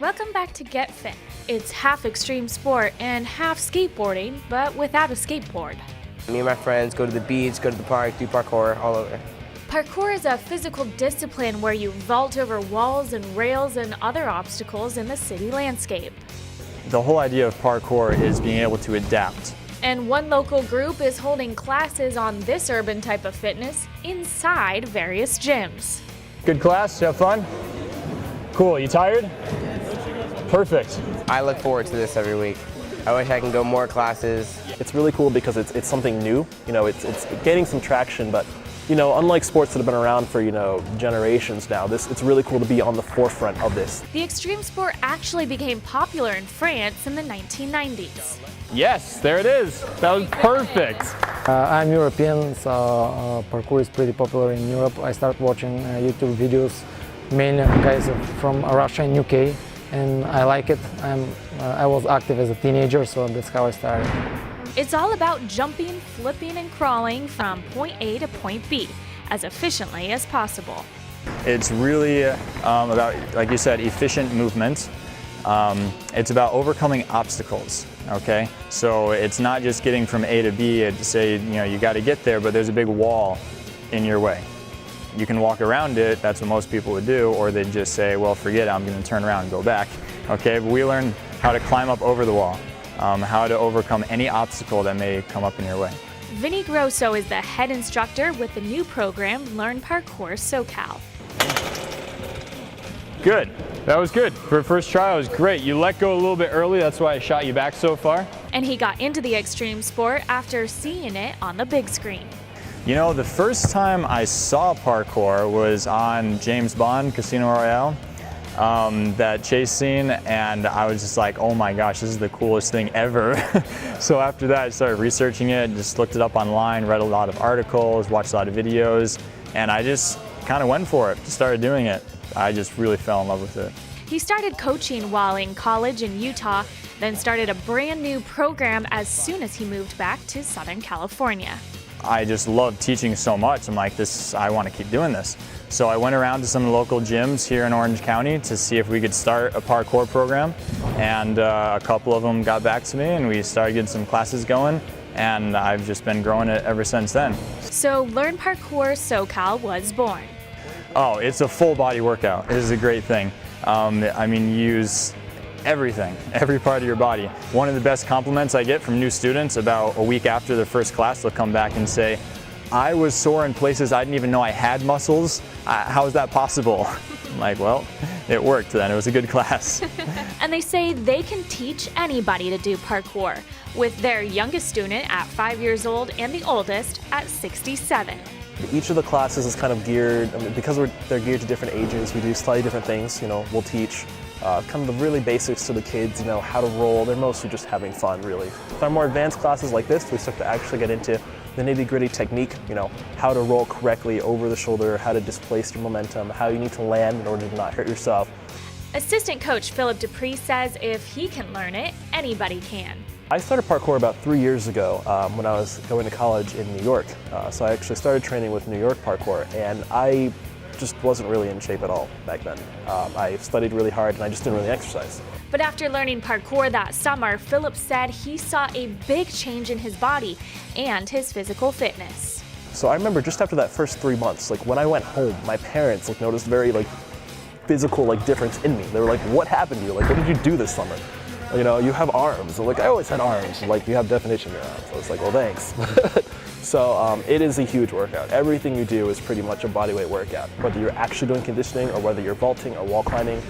Welcome back to Get Fit. It's half extreme sport and half skateboarding, but without a skateboard. Me and my friends go to the beach, go to the park, do parkour all over. Parkour is a physical discipline where you vault over walls and rails and other obstacles in the city landscape. The whole idea of parkour is being able to adapt. And one local group is holding classes on this urban type of fitness inside various gyms. Good class, have fun? Cool, you tired? Perfect. I look forward to this every week. I wish I can go more classes. It's really cool because it's something new. It's gaining some traction, but unlike sports that have been around for generations now, it's really cool to be on the forefront of this. The extreme sport actually became popular in France in the 1990s. Yes, there it is. That was perfect. I'm European, so parkour is pretty popular in Europe. I started watching YouTube videos, mainly guys from Russia and UK, and I like it. I was active as a teenager, so that's how I started. It's all about jumping, flipping, and crawling from point A to point B as efficiently as possible. It's really about, like you said, efficient movement. It's about overcoming obstacles, okay? So it's not just getting from A to B and say, you got to get there, but there's a big wall in your way. You can walk around it, that's what most people would do, or they'd just say, well, forget it, I'm going to turn around and go back. Okay, but we learn how to climb up over the wall, how to overcome any obstacle that may come up in your way. Vinny is the head instructor with the new program, Learn Parkour SoCal. Good, that was good. For a first try, it was great. You let go a little bit early, that's why I shot you back so far. And he got into the extreme sport after seeing it on the big screen. The first time I saw parkour was on James Bond Casino Royale, that chase scene, and I was just like, oh my gosh, this is the coolest thing ever. So after that, I started researching it, just looked it up online, read a lot of articles, watched a lot of videos, and I just kind of went for it, started doing it. I just really fell in love with it. He started coaching while in college in Utah, then started a brand new program as soon as he moved back to Southern California. I just love teaching so much. I'm like, I want to keep doing this. So I went around to some of the local gyms here in Orange County to see if we could start a parkour program. And a couple of them got back to me and we started getting some classes going. And I've just been growing it ever since then. So Learn Parkour SoCal was born. Oh, it's a full body workout. It is a great thing. You use everything, every part of your body. One of the best compliments I get from new students about a week after their first class, they'll come back and say, I was sore in places I didn't even know I had muscles. How is that possible? I'm like, well, it worked then. It was a good class. And they say they can teach anybody to do parkour, with their youngest student at 5 years old and the oldest at 67. Each of the classes is kind of geared, because they're geared to different ages, we do slightly different things. We'll teach kind of the really basics to the kids, how to roll. They're mostly just having fun, really. With our more advanced classes like this, we start to actually get into the nitty-gritty technique, how to roll correctly over the shoulder, how to displace your momentum, how you need to land in order to not hurt yourself. Assistant coach Philip Dupree says if he can learn it, anybody can. I started parkour about 3 years ago when I was going to college in New York. So I actually started training with New York parkour, and I just wasn't really in shape at all back then. I studied really hard and I just didn't really exercise. But after learning parkour that summer, Philip said he saw a big change in his body and his physical fitness. So I remember just after that first 3 months, when I went home, my parents noticed very physical difference in me. They were like, what happened to you? What did you do this summer? You have arms. I always had arms. You have definition in your arms. I was like, well, thanks. So it is a huge workout. Everything you do is pretty much a bodyweight workout. Whether you're actually doing conditioning or whether you're vaulting or wall climbing,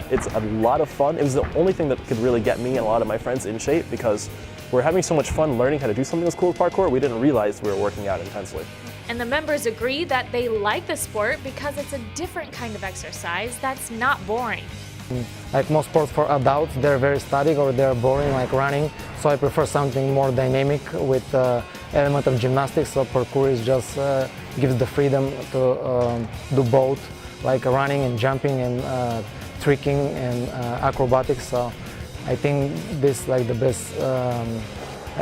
it's a lot of fun. It was the only thing that could really get me and a lot of my friends in shape because we're having so much fun learning how to do something as cool as parkour, we didn't realize we were working out intensely. And the members agree that they like the sport because it's a different kind of exercise that's not boring. Like most sports for adults, they're very static or they're boring, like running. So I prefer something more dynamic with element of gymnastics. So parkour is just gives the freedom to do both, like running and jumping and tricking and acrobatics. So I think this is the best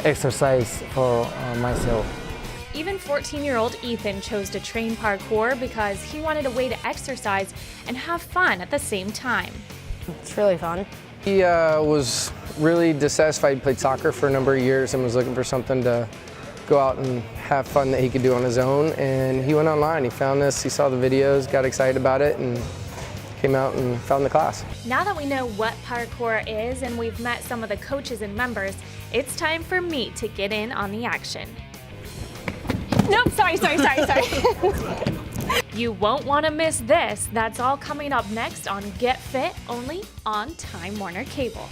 exercise for myself. Even 14-year-old Ethan chose to train parkour because he wanted a way to exercise and have fun at the same time. It's really fun. He was really dissatisfied. He played soccer for a number of years and was looking for something to go out and have fun that he could do on his own. And he went online, he found this, he saw the videos, got excited about it, and came out and found the class. Now that we know what parkour is and we've met some of the coaches and members, it's time for me to get in on the action. Nope, sorry. You won't want to miss this. That's all coming up next on Get Fit, only on Time Warner Cable.